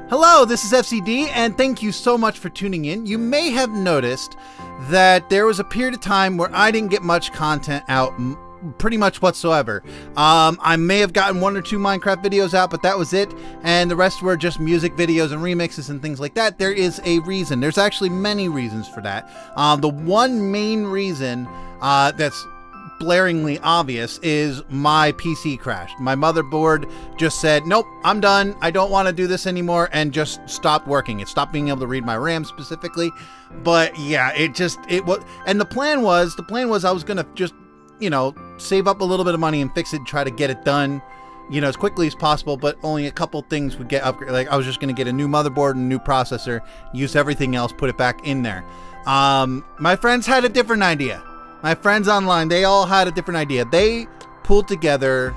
Hello, this is FCD, and thank you so much for tuning in. You may have noticed that there was a period of time where I didn't get much content out pretty much whatsoever. I may have gotten 1 or 2 Minecraft videos out, but that was it, and the rest were just music videos and remixes and things like that. There is a reason. There's actually many reasons for that. The one main reason that's blaringly obvious is my PC crashed. My motherboard just said, nope, I'm done. I don't want to do this anymore, and just stopped working. It stopped being able to read my RAM specifically. But yeah, it was, and the plan was I was going to just, you know, save up a little bit of money and fix it and try to get it done, you know, as quickly as possible, but only a couple things would get upgraded. Like, I was just going to get a new motherboard and a new processor, use everything else, put it back in there. My friends had a different idea. My friends online, they all had a different idea. They pulled together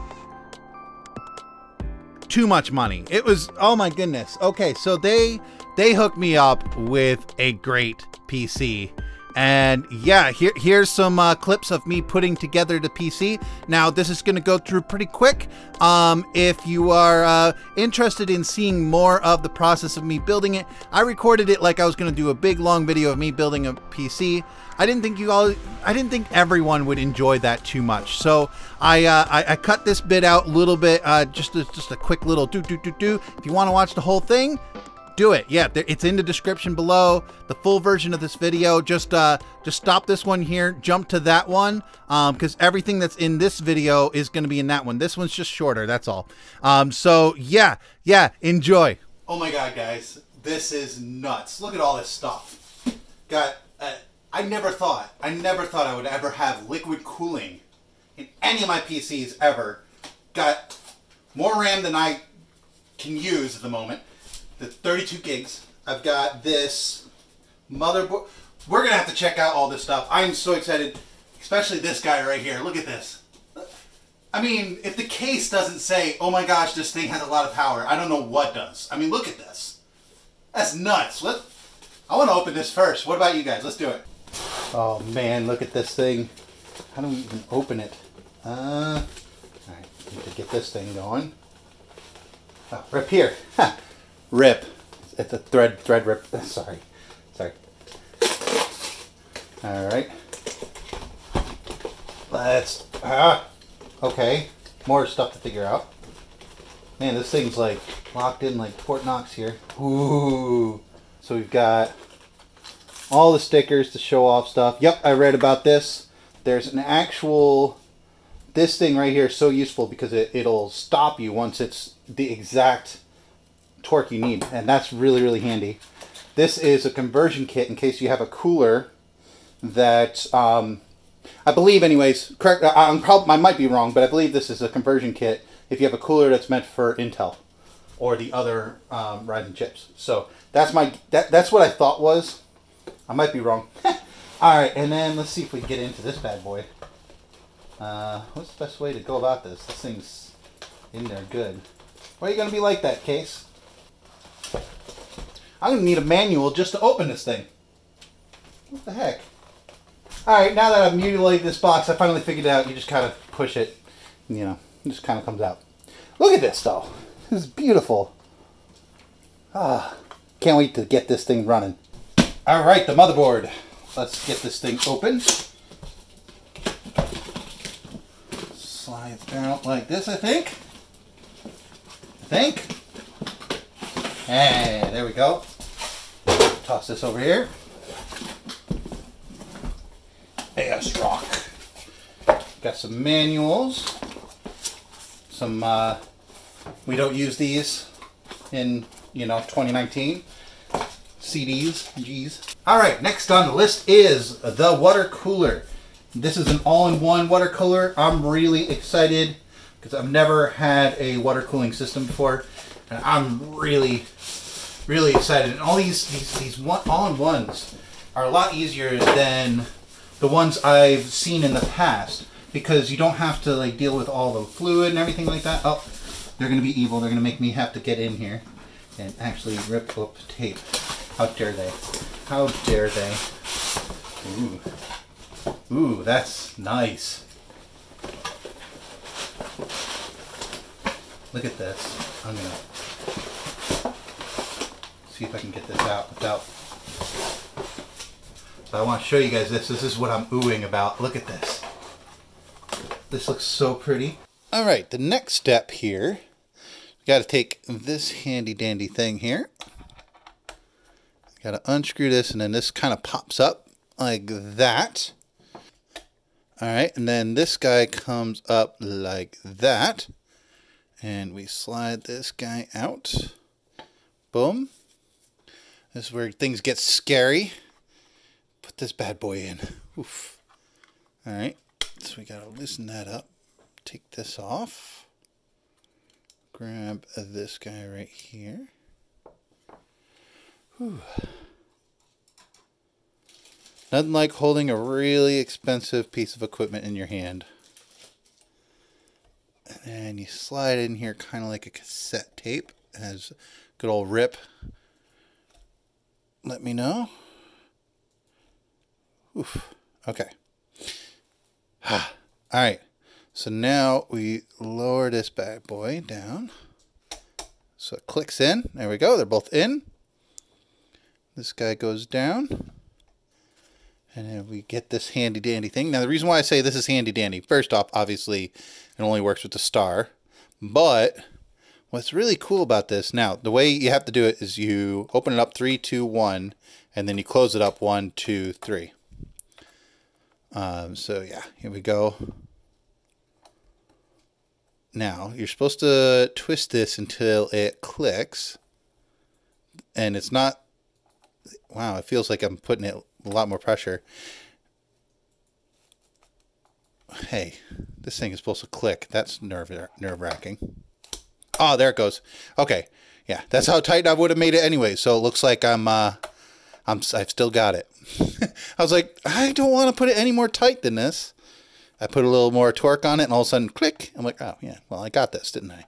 too much money. It was, oh my goodness. Okay, so they hooked me up with a great PC. And yeah, here's some clips of me putting together the PC. Now, this is going to go through pretty quick. If you are interested in seeing more of the process of me building it, I recorded it like I was going to do a big long video of me building a PC. I didn't think everyone would enjoy that too much. So I cut this bit out a little bit, just a quick little do. If you want to watch the whole thing, do it. Yeah, it's in the description below. The full version of this video. Just stop this one here, jump to that one, because everything that's in this video is going to be in that one. This one's just shorter, that's all. So yeah, enjoy. Oh my god, guys, this is nuts. Look at all this stuff. Got I never thought I would ever have liquid cooling in any of my PCs ever. Got more RAM than I can use at the moment. The 32 gigs. I've got this motherboard. We're gonna have to check out all this stuff. I'm so excited, especially this guy right here. Look at this. I mean, if the case doesn't say, oh my gosh, this thing has a lot of power, I don't know what does. I mean, look at this. That's nuts. I want to open this first. What about you guys? Let's do it. Oh man, look at this thing. How do we even open it? Alright, need to get this thing going. Oh, rip here. Ha. Rip. It's a thread rip. Sorry. Alright. Let's... okay. More stuff to figure out. Man, this thing's like locked in like Fort Knox here. Ooh. So we've got all the stickers to show off stuff. Yep, I read about this. There's an actual... This thing right here is so useful because it'll stop you once it's the exact torque you need, and that's really handy. This is a conversion kit in case you have a cooler that I believe, anyways, correct, I might be wrong, but I believe this is a conversion kit if you have a cooler that's meant for Intel or the other Ryzen chips. So that's that's what I thought was. I might be wrong. Alright, and then let's see if we can get into this bad boy. What's the best way to go about this? This thing's in there good. Why are you going to be like that, case? I'm going to need a manual just to open this thing. What the heck? Alright, now that I've mutilated this box, I finally figured it out. You just kind of push it, you know, it just kind of comes out. Look at this, though. This is beautiful. Can't wait to get this thing running. Alright, the motherboard. Let's get this thing open. Slides down like this, I think. Hey, there we go. Toss this over here. ASRock. Got some manuals. Some, we don't use these in, you know, 2019. CDs, G's. Alright, next on the list is the water cooler. This is an all-in-one water cooler. I'm really excited because I've never had a water cooling system before. And I'm really excited. And all these all-in-ones are a lot easier than the ones I've seen in the past because you don't have to like deal with all the fluid and everything like that. Oh, they're gonna be evil. They're gonna make me have to get in here and actually rip up tape. How dare they? How dare they? Ooh, that's nice. Look at this. I'm gonna see if I can get this out without... So I want to show you guys this. This is what I'm oohing about. Look at this. This looks so pretty. All right, the next step here, got to take this handy dandy thing here. Got to unscrew this, and then this kind of pops up like that. All right, and then this guy comes up like that. And we slide this guy out. Boom. This is where things get scary. Put this bad boy in. Oof. All right, so we got to loosen that up. Take this off. Grab this guy right here. Whew. Nothing like holding a really expensive piece of equipment in your hand. And you slide in here kind of like a cassette tape. It has a good old rip. Let me know. Oof. Okay. All right. So now we lower this bad boy down. So it clicks in. There we go. They're both in. This guy goes down. And then we get this handy dandy thing. Now the reason why I say this is handy dandy, first off, obviously it only works with the star. But what's really cool about this, now the way you have to do it is you open it up 3, 2, 1, and then you close it up 1, 2, 3. So yeah, here we go. Now you're supposed to twist this until it clicks. And it's not, wow, it feels like I'm putting it a lot more pressure. Hey, this thing is supposed to click. That's nerve-wracking. Oh, there it goes. Okay, yeah, that's how tight I would have made it anyway. So it looks like I've still got it. I was like, I don't want to put it any more tight than this. I put a little more torque on it, and all of a sudden, click. I'm like, oh yeah, well I got this, didn't I?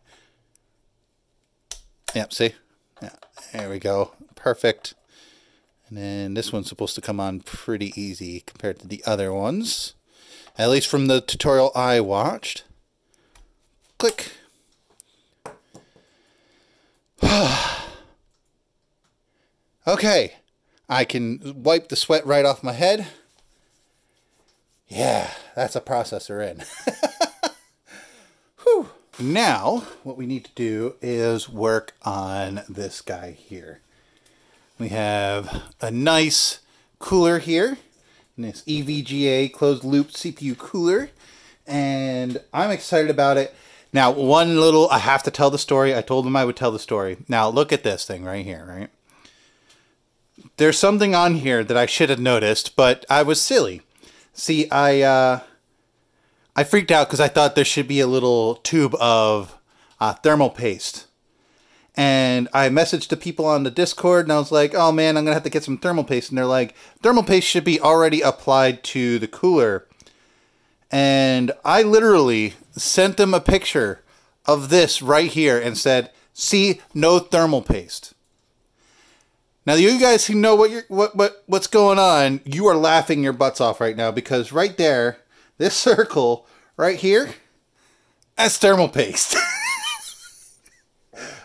Yep, see? Yeah, there we go. Perfect. And then this one's supposed to come on pretty easy compared to the other ones. At least from the tutorial I watched. Click. Okay. I can wipe the sweat right off my head. Yeah, that's a processor in. Whew. Now, what we need to do is work on this guy here. We have a nice cooler here, this EVGA closed loop CPU cooler, and I'm excited about it. Now, I have to tell the story. I told them I would tell the story. Now, look at this thing right here, right? There's something on here that I should have noticed, but I was silly. See, I freaked out because I thought there should be a little tube of thermal paste. And I messaged the people on the Discord, and I was like, oh man, I'm going to have to get some thermal paste. And they're like, thermal paste should be already applied to the cooler. And I literally sent them a picture of this right here and said, see, no thermal paste. Now, you guys who know what's going on, you are laughing your butts off right now, because right there, this circle right here, that's thermal paste.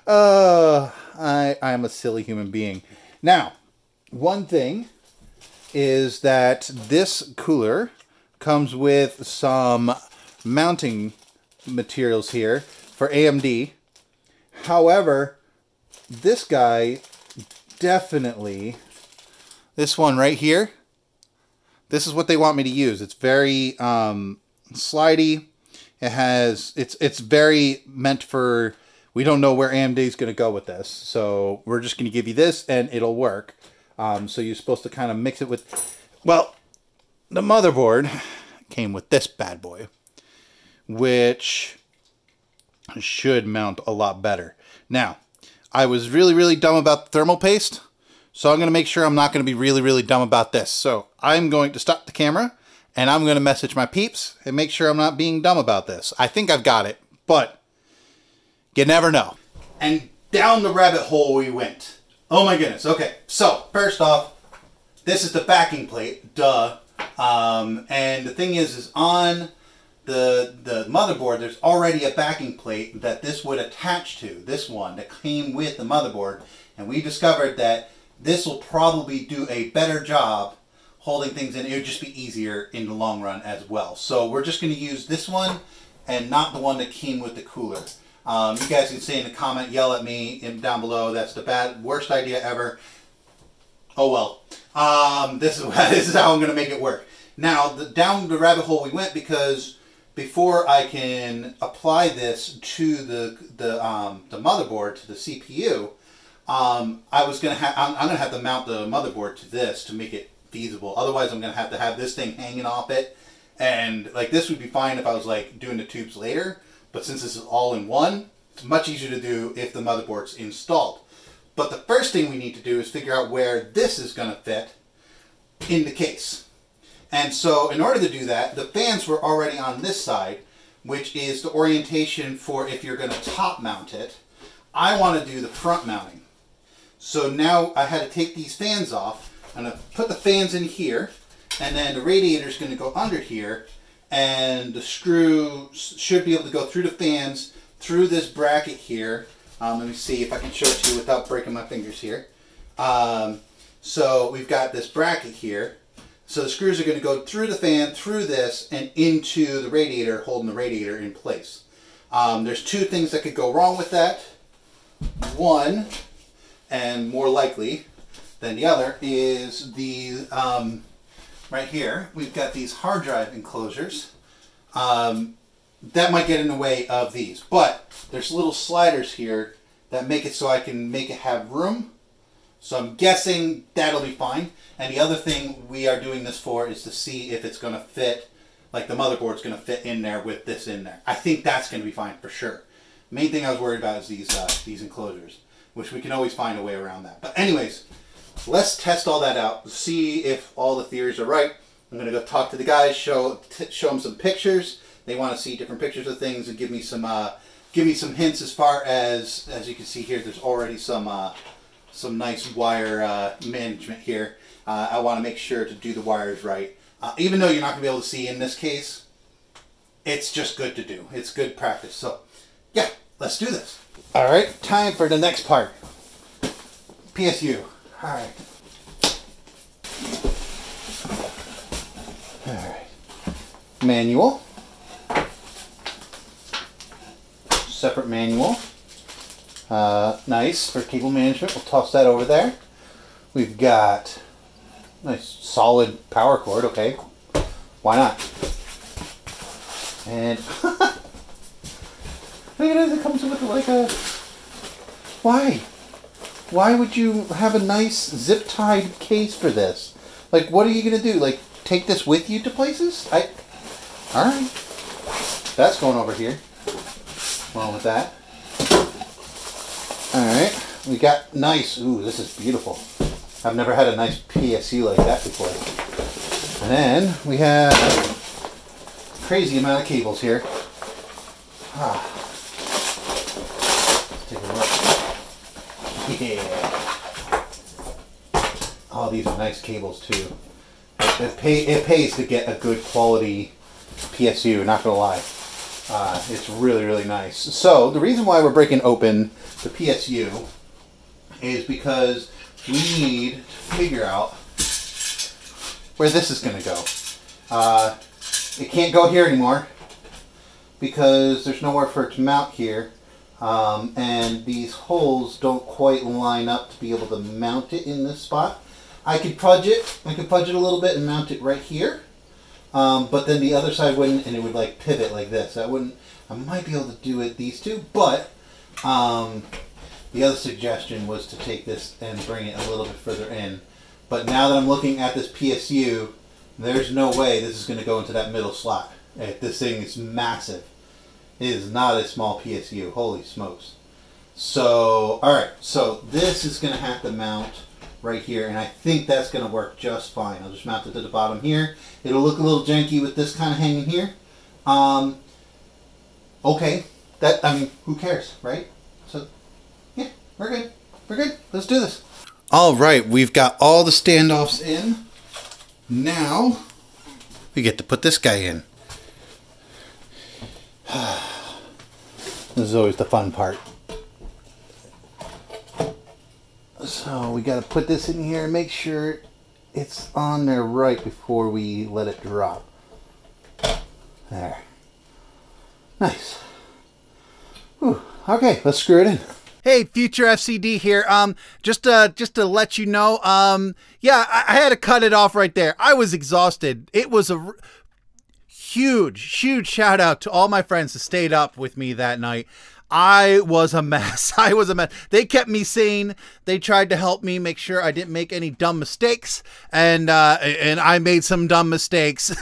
I'm a silly human being. Now, one thing is that this cooler comes with some mounting materials here for AMD. However, this guy definitely, this one right here, this is what they want me to use. It's very slidey. It's very meant for, we don't know where AMD is going to go with this. So we're just going to give you this and it'll work. So you're supposed to kind of mix it with, well, the motherboard came with this bad boy, which should mount a lot better. Now, I was really, really dumb about the thermal paste, so I'm going to make sure I'm not going to be really, really dumb about this. So I'm going to stop the camera, and I'm going to message my peeps and make sure I'm not being dumb about this. I think I've got it, but you never know. And down the rabbit hole we went. Oh my goodness. Okay, so first off, this is the backing plate, duh. And the thing is on the motherboard, there's already a backing plate that this would attach to, this one that came with the motherboard, And we discovered that this will probably do a better job holding things in. It would just be easier in the long run as well. So we're just going to use this one and not the one that came with the cooler. You guys can say in the comment, yell at me down below. That's the worst idea ever. Oh well. This is how I'm going to make it work. Now, down the rabbit hole we went, because before I can apply this to the motherboard, to the CPU, I'm gonna have to mount the motherboard to this to make it feasible. Otherwise, I'm gonna have to have this thing hanging off it, and like this would be fine if I was like doing the tubes later. But since this is all in one, it's much easier to do if the motherboard's installed. But the first thing we need to do is figure out where this is gonna fit in the case. And so in order to do that, the fans were already on this side, which is the orientation for if you're going to top mount it. I want to do the front mounting. So now I had to take these fans off. I'm going to put the fans in here, and then the radiator is going to go under here, and the screw should be able to go through the fans, through this bracket here. Let me see if I can show it to you without breaking my fingers here. So we've got this bracket here. So the screws are going to go through the fan, through this, and into the radiator, holding the radiator in place. There's two things that could go wrong with that. One, and more likely than the other, is the, right here, we've got these hard drive enclosures. That might get in the way of these, but there's little sliders here that make it so I can make it have room. So I'm guessing that'll be fine. And the other thing we are doing this for is to see if it's going to fit, like the motherboard's going to fit in there with this in there. I think that's going to be fine for sure. Main thing I was worried about is these enclosures, which we can always find a way around that. But anyways, let's test all that out, see if all the theories are right. I'm going to go talk to the guys, show them some pictures. They want to see different pictures of things and give me some hints as far as you can see here. There's already some nice wire management here. I want to make sure to do the wires right. Even though you're not going to be able to see in this case, it's just good to do. It's good practice. So, yeah, let's do this. All right, time for the next part. PSU. All right. All right. Manual. Separate manual. Nice for cable management. We'll toss that over there. We've got nice solid power cord. Okay, why not? And look at it. It comes with like a. Why? Why would you have a nice zip tied case for this? Like, what are you gonna do? Like, take this with you to places? All right. That's going over here. Along with that. Alright, we got nice, ooh, this is beautiful. I've never had a nice PSU like that before. And then we have a crazy amount of cables here. Let's take a look. Yeah. Oh, these are nice cables too. It pays to get a good quality PSU, not gonna lie. It's really, really nice. So the reason why we're breaking open the PSU is because we need to figure out where this is going to go. It can't go here anymore because there's nowhere for it to mount here. And these holes don't quite line up to be able to mount it in this spot. I could fudge it. I could fudge it a little bit and mount it right here. But then the other side wouldn't, and it would like pivot like this. I might be able to do it these two, but the other suggestion was to take this and bring it a little bit further in. But now that I'm looking at this PSU, there's no way this is going to go into that middle slot. This thing is massive. It is not a small PSU. Holy smokes. So, alright, so this is going to have to mount right here, and I think that's going to work just fine. I'll just mount it to the bottom here. It'll look a little janky with this kind of hanging here. Okay, I mean, who cares, right? So, yeah, we're good. We're good. Let's do this. All right, we've got all the standoffs in. Now, we get to put this guy in. This is always the fun part. So we got to put this in here and make sure it's on there right before we let it drop. There. Nice. Whew. Okay, let's screw it in. Hey, Future FCD here. Just to let you know, yeah, I had to cut it off right there. I was exhausted. It was a huge shout out to all my friends who stayed up with me that night. I was a mess. I was a mess. They kept me sane. They tried to help me make sure I didn't make any dumb mistakes. And I made some dumb mistakes,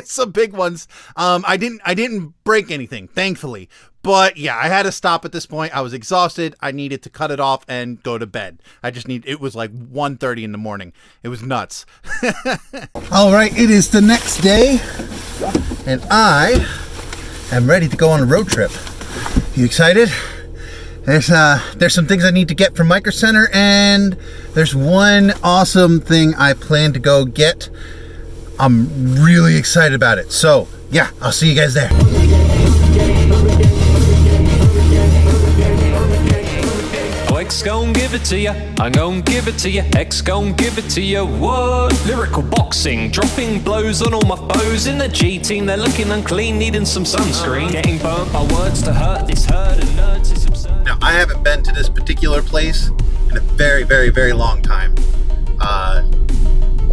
some big ones. I didn't break anything, thankfully. But yeah, I had to stop at this point. I was exhausted. I needed to cut it off and go to bed. It was like 1:30 in the morning. It was nuts. All right, it is the next day and I am ready to go on a road trip. You excited? There's some things I need to get from Micro Center, and there's one awesome thing I plan to go get. I'm really excited about it. So yeah, I'll see you guys there. X gon' give it to ya, I'm gon' give it to ya, X gon' give it to ya, what? Lyrical boxing, dropping blows on all my foes. In the G team, they're looking unclean, needing some sunscreen. Getting burnt by words to hurt this herd of nerds is absurd. Now, I haven't been to this particular place in a very long time.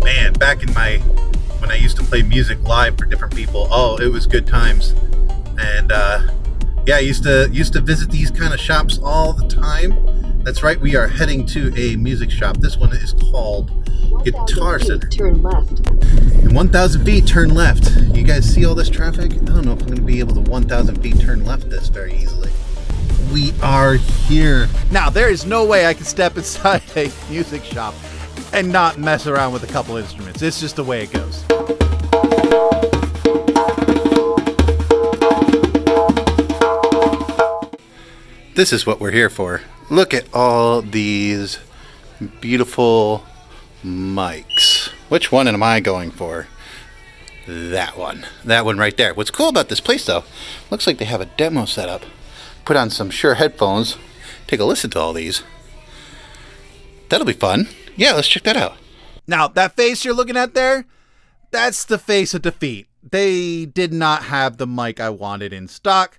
Man, back in when I used to play music live for different people, oh, it was good times. And yeah, I used to visit these kind of shops all the time. That's right, we are heading to a music shop. This one is called Guitar Center. Turn left. And 1,000 feet, turn left. You guys see all this traffic? I don't know if I'm going to be able to 1,000 feet turn left this very easily. We are here. Now, there is no way I can step inside a music shop and not mess around with a couple instruments. It's just the way it goes. This is what we're here for. Look at all these beautiful mics. Which one am I going for? That one. That one right there. What's cool about this place though, looks like they have a demo set up. Put on some Shure headphones, take a listen to all these. That'll be fun. Yeah, let's check that out. Now, that face you're looking at there, that's the face of defeat. They did not have the mic I wanted in stock.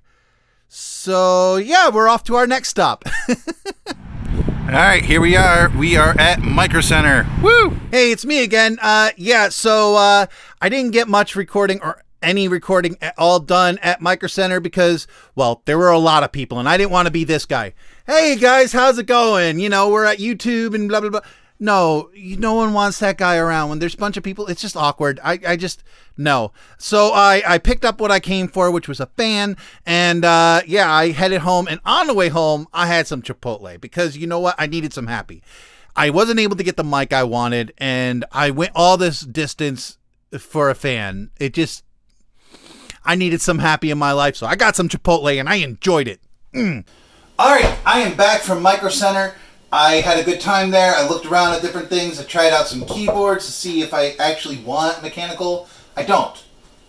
So yeah, we're off to our next stop. All right, here we are. We are at Micro Center. Woo! Hey, it's me again. Yeah, so I didn't get much recording or any recording at all done at Micro Center because, well, there were a lot of people and I didn't want to be this guy. Hey guys, how's it going? You know, we're at YouTube and blah, blah, blah. No, no one wants that guy around when there's a bunch of people. It's just awkward. I just, no. So I picked up what I came for, which was a fan. And yeah, I headed home. And on the way home, I had some Chipotle because you know what? I needed some happy. I wasn't able to get the mic I wanted. And I went all this distance for a fan. It just, I needed some happy in my life. So I got some Chipotle and I enjoyed it. All right, I am back from Micro Center. I had a good time there. I looked around at different things. I tried out some keyboards to see if I actually want mechanical. I don't.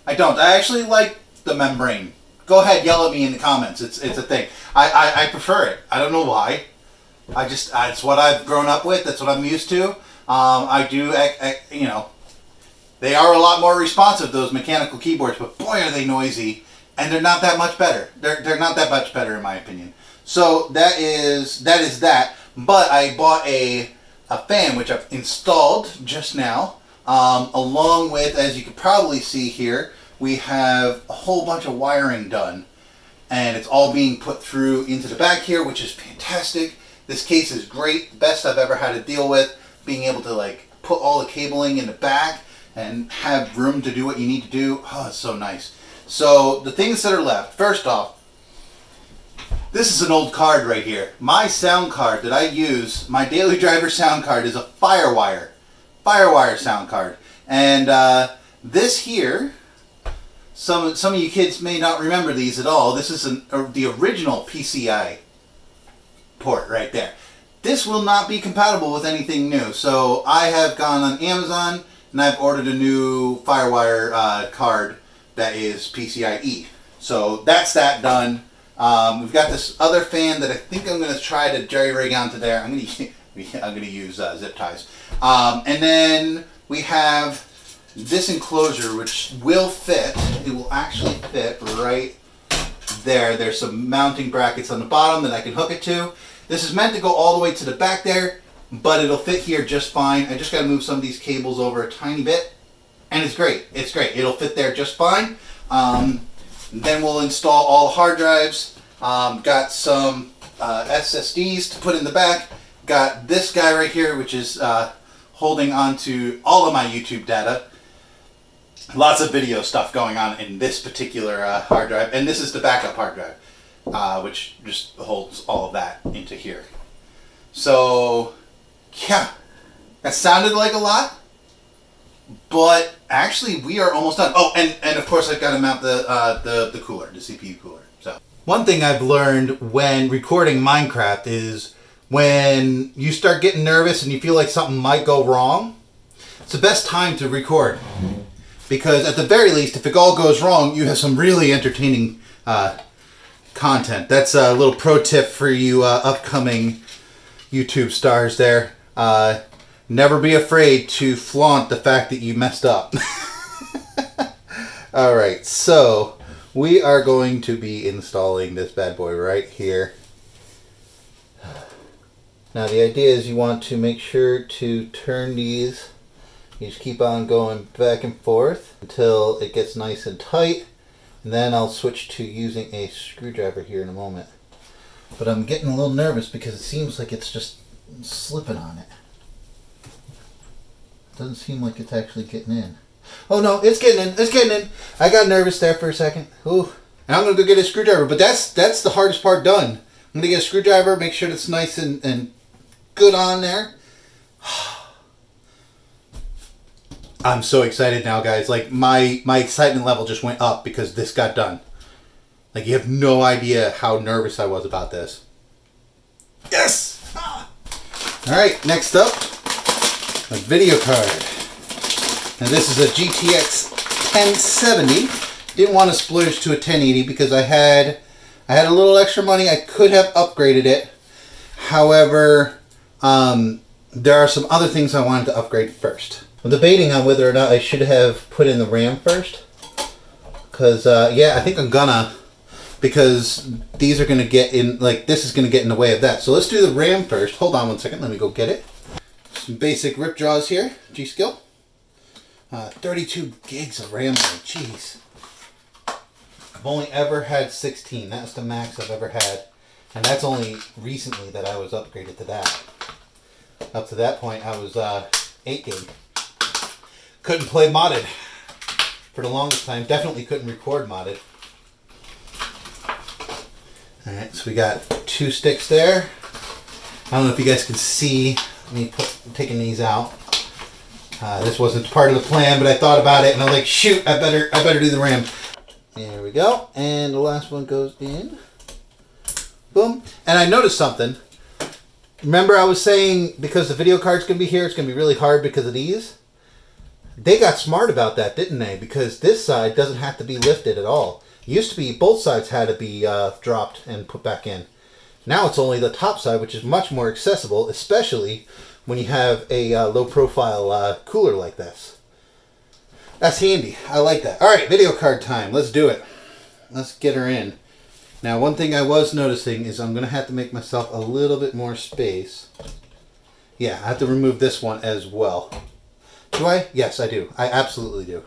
I actually like the membrane. Go ahead, yell at me in the comments. It's a thing. I prefer it. I don't know why. It's what I've grown up with. That's what I'm used to. You know, they are a lot more responsive, those mechanical keyboards, but boy are they noisy. And they're not that much better. They're not that much better in my opinion. So that is that. But I bought a fan, which I've installed just now, along with, as you can probably see here, we have a whole bunch of wiring done. And it's all being put through into the back here, which is fantastic. This case is great, best I've ever had to deal with, being able to like put all the cabling in the back and have room to do what you need to do. Oh, it's so nice. So the things that are left, first off, this is an old card right here. My sound card that I use, my Daily Driver sound card, is a Firewire sound card. And this here, some of you kids may not remember these at all. This is the original PCI port right there. This will not be compatible with anything new. So I have gone on Amazon and I've ordered a new Firewire card that is PCIe. So that's that done. We've got this other fan that I think I'm going to try to jerry rig onto there. I'm going to I'm going to use zip ties. And then we have this enclosure, which will fit. It will actually fit right there. There's some mounting brackets on the bottom that I can hook it to. This is meant to go all the way to the back there, but it'll fit here just fine. I just got to move some of these cables over a tiny bit, and it's great. It's great. It'll fit there just fine. Then we'll install all the hard drives. Got some SSDs to put in the back. Got this guy right here, which is holding on to all of my YouTube data. Lots of video stuff going on in this particular hard drive. And this is the backup hard drive, which just holds all of that into here. So, yeah, that sounded like a lot, but actually we are almost done. Oh, and of course I've got to mount the cooler, the CPU cooler. So, one thing I've learned when recording Minecraft is when you start getting nervous and you feel like something might go wrong, it's the best time to record. Because at the very least, if it all goes wrong, you have some really entertaining content. That's a little pro tip for you upcoming YouTube stars there. Never be afraid to flaunt the fact that you messed up. Alright, so we are going to be installing this bad boy right here. Now the idea is you want to make sure to turn these. You just keep on going back and forth until it gets nice and tight. And then I'll switch to using a screwdriver here in a moment. But I'm getting a little nervous because it seems like it's just slipping on it. Doesn't seem like it's actually getting in. Oh no, it's getting in, it's getting in. I got nervous there for a second. Ooh. And I'm gonna go get a screwdriver, but that's the hardest part done. I'm gonna get a screwdriver, make sure it's nice and good on there. I'm so excited now, guys. Like my excitement level just went up because this got done. Like you have no idea how nervous I was about this. Yes! Ah. All right, next up, a video card. Now this is a GTX 1070. Didn't want to splurge to a 1080 because I had a little extra money. I could have upgraded it. However, there are some other things I wanted to upgrade first. I'm debating on whether or not I should have put in the RAM first. Because, yeah, I think I'm gonna. Because these are going to get in, like, this is going to get in the way of that. So let's do the RAM first. Hold on one second. Let me go get it. Some basic rip jaws here. G.Skill. 32 gigs of RAM. Jeez. I've only ever had 16. That's the max I've ever had. And that's only recently that I was upgraded to that. Up to that point, I was 8 gig. Couldn't play modded for the longest time. Definitely couldn't record modded. Alright, so we got 2 sticks there. I don't know if you guys can see me taking these out. This wasn't part of the plan, but I thought about it and I was like, shoot, I better do the RAM. There we go. And the last one goes in. Boom. And I noticed something. Remember I was saying because the video card's going to be here, it's going to be really hard because of these? They got smart about that, didn't they? Because this side doesn't have to be lifted at all. It used to be both sides had to be dropped and put back in. Now it's only the top side, which is much more accessible, especially when you have a low-profile cooler like this. That's handy. I like that. All right, video card time. Let's do it. Let's get her in. Now, one thing I was noticing is I'm going to have to make myself a little bit more space. Yeah, I have to remove this one as well. Do I? Yes, I do. I absolutely do.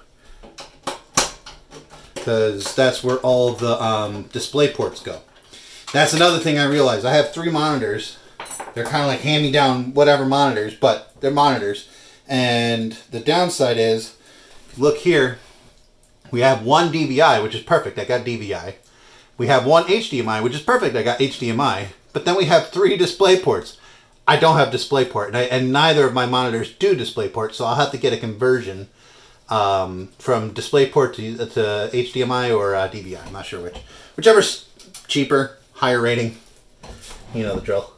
Because that's where all the display ports go. That's another thing I realized. I have 3 monitors. They're kind of like hand-me-down whatever monitors, but they're monitors. And the downside is, look here, we have 1 DVI, which is perfect. I got DVI. We have 1 HDMI, which is perfect. I got HDMI. But then we have 3 display ports. I don't have DisplayPort, and neither of my monitors do DisplayPort, so I'll have to get a conversion from DisplayPort to HDMI or DVI. I'm not sure which. Whichever's cheaper, higher rating. You know the drill.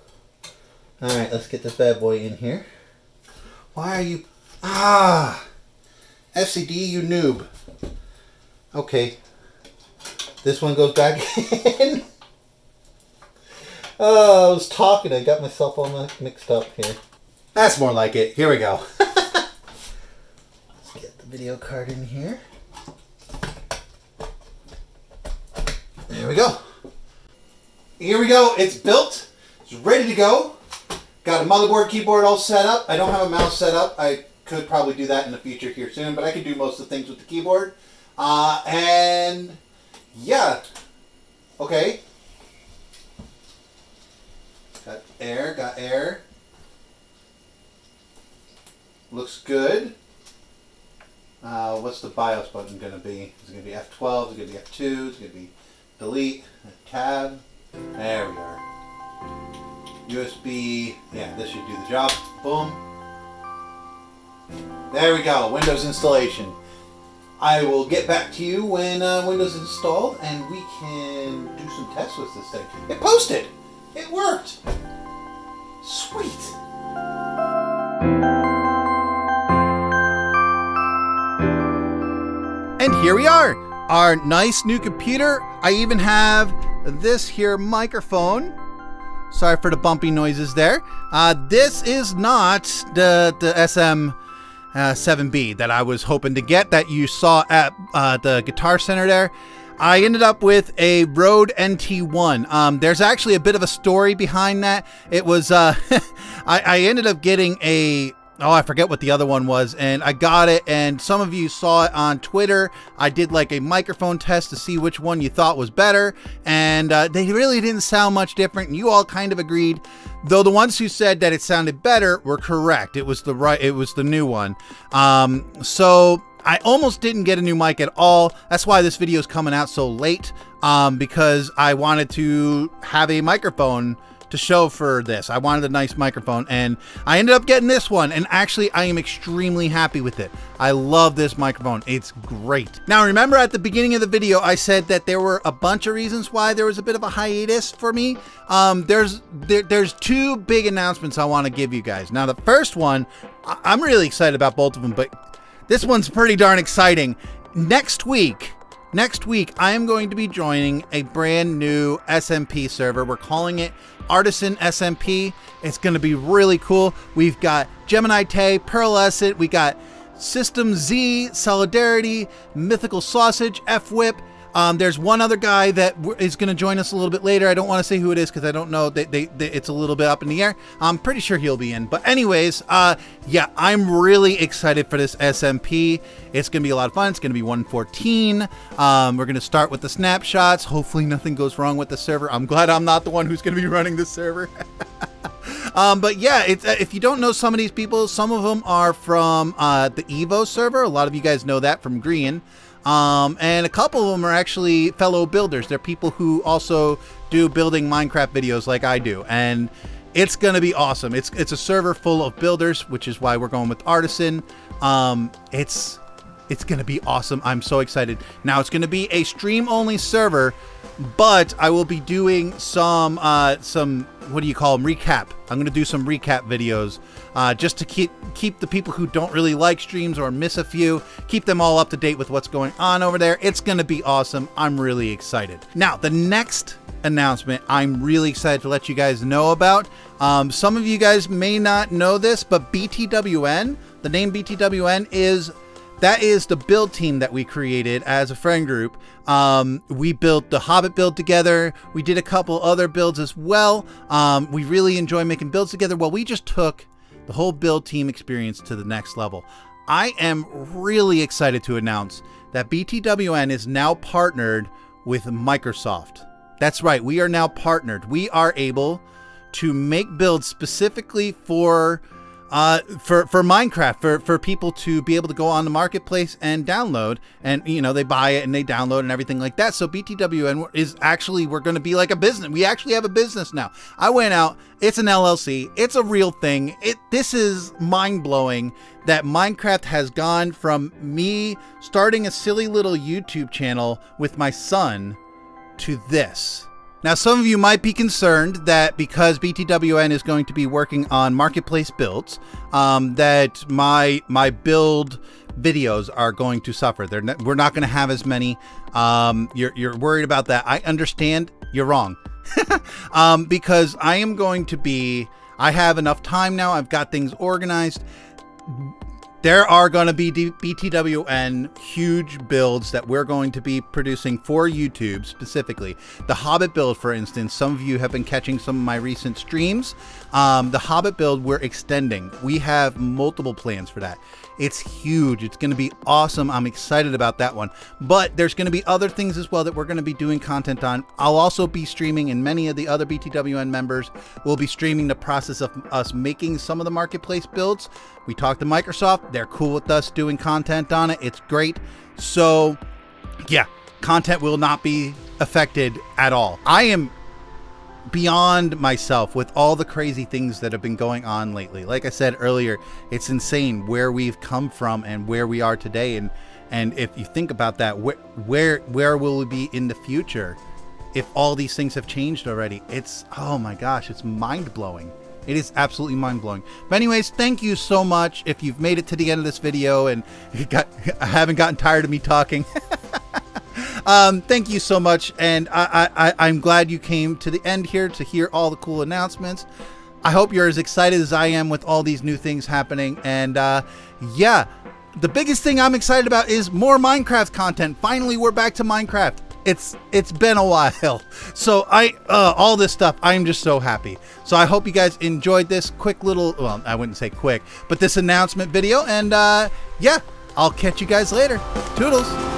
Alright, let's get this bad boy in here. Why are you... Ah! FCD, you noob. Okay. This one goes back in. Oh, I was talking. I got myself all mixed up here. That's more like it. Here we go. Let's get the video card in here. There we go. Here we go. It's built. It's ready to go. Got a motherboard, keyboard all set up. I don't have a mouse set up. I could probably do that in the future here soon, but I can do most of the things with the keyboard. And yeah. Okay. Got air. Looks good. What's the BIOS button going to be? Is it going to be F12? Is it going to be F2? Is it going to be delete? Tab? There we are. USB. Yeah, this should do the job. Boom. There we go. Windows installation. I will get back to you when Windows is installed and we can do some tests with this thing. It posted! It worked! Sweet! And here we are! Our nice new computer. I even have this here microphone. Sorry for the bumpy noises there. This is not the SM7B that I was hoping to get that you saw at the Guitar Center there. I ended up with a Rode NT1. There's actually a bit of a story behind that. It was, I ended up getting a, oh, I forget what the other one was, and I got it, and some of you saw it on Twitter. I did like a microphone test to see which one you thought was better, and they really didn't sound much different, and you all kind of agreed, though the ones who said that it sounded better were correct. It was the new one. So I almost didn't get a new mic at all. That's why this video is coming out so late, because I wanted to have a microphone to show for this. I wanted a nice microphone, and I ended up getting this one, and actually I am extremely happy with it. I love this microphone. It's great. Now remember at the beginning of the video I said that there were a bunch of reasons why there was a bit of a hiatus for me. There's two big announcements I want to give you guys. Now the first one, I'm really excited about both of them, but this one's pretty darn exciting. Next week, I am going to be joining a brand new SMP server. We're calling it Artisan SMP. It's going to be really cool. We've got Gemini Tay, Pearlescent, we got System Z, Solidarity, Mythical Sausage, F-Whip. There's one other guy that is going to join us a little bit later. I don't want to say who it is because I don't know. It's a little bit up in the air. I'm pretty sure he'll be in. But anyways, yeah, I'm really excited for this SMP. It's going to be a lot of fun. It's going to be 1.14. We're going to start with the snapshots. Hopefully nothing goes wrong with the server. I'm glad I'm not the one who's going to be running the server. But yeah, if you don't know some of these people, some of them are from the Evo server. A lot of you guys know that from Green. And a couple of them are actually fellow builders. They're people who also do building Minecraft videos like I do. And it's going to be awesome. It's a server full of builders, which is why we're going with Artisan. It's going to be awesome. I'm so excited. Now it's going to be a stream-only server, but I will be doing some what do you call them? Recap. I'm going to do some recap videos just to keep the people who don't really like streams or miss a few, keep them all up to date with what's going on over there. It's going to be awesome. I'm really excited. Now, the next announcement I'm really excited to let you guys know about. Some of you guys may not know this, but BTWN, the name BTWN is the build team that we created as a friend group. We built the Hobbit build together. We did a couple other builds as well. We really enjoy making builds together. Well, we just took the whole build team experience to the next level. I am really excited to announce that BTWN is now partnered with Microsoft. That's right, we are now partnered. We are able to make builds specifically for Minecraft, for people to be able to go on the marketplace and download, and you know, they buy it and they download and everything like that. So BTWN is actually, we're going to be like a business. We actually have a business now. I went out, it's an LLC, it's a real thing. This is mind-blowing that Minecraft has gone from me starting a silly little YouTube channel with my son to this. Now, some of you might be concerned that because BTWN is going to be working on marketplace builds, that my build videos are going to suffer. We're not going to have as many. You're worried about that. I understand. You're wrong. because I am going to be, I have enough time now. I've got things organized. There are going to be BTWN huge builds that we're going to be producing for YouTube specifically. The Hobbit build, for instance, some of you have been catching some of my recent streams. The Hobbit build we're extending. We have multiple plans for that. It's huge. It's going to be awesome. I'm excited about that one. But there's going to be other things as well that we're going to be doing content on. I'll also be streaming, and many of the other BTWN members will be streaming the process of us making some of the marketplace builds. We talked to Microsoft. They're cool with us doing content on it. It's great. So yeah, content will not be affected at all. I am beyond myself with all the crazy things that have been going on lately. Like I said earlier, it's insane where we've come from and where we are today. And if you think about that, where will we be in the future if all these things have changed already? It's, oh my gosh, it's mind-blowing. It is absolutely mind-blowing. But anyways, thank you so much if you've made it to the end of this video and you haven't gotten tired of me talking. Thank you so much, and I'm glad you came to the end here to hear all the cool announcements. I hope you're as excited as I am with all these new things happening. And yeah, the biggest thing I'm excited about is more Minecraft content. Finally, we're back to Minecraft. It's been a while. So all this stuff, I'm just so happy. So I hope you guys enjoyed this quick little, well, I wouldn't say quick, but this announcement video. And yeah, I'll catch you guys later. Toodles.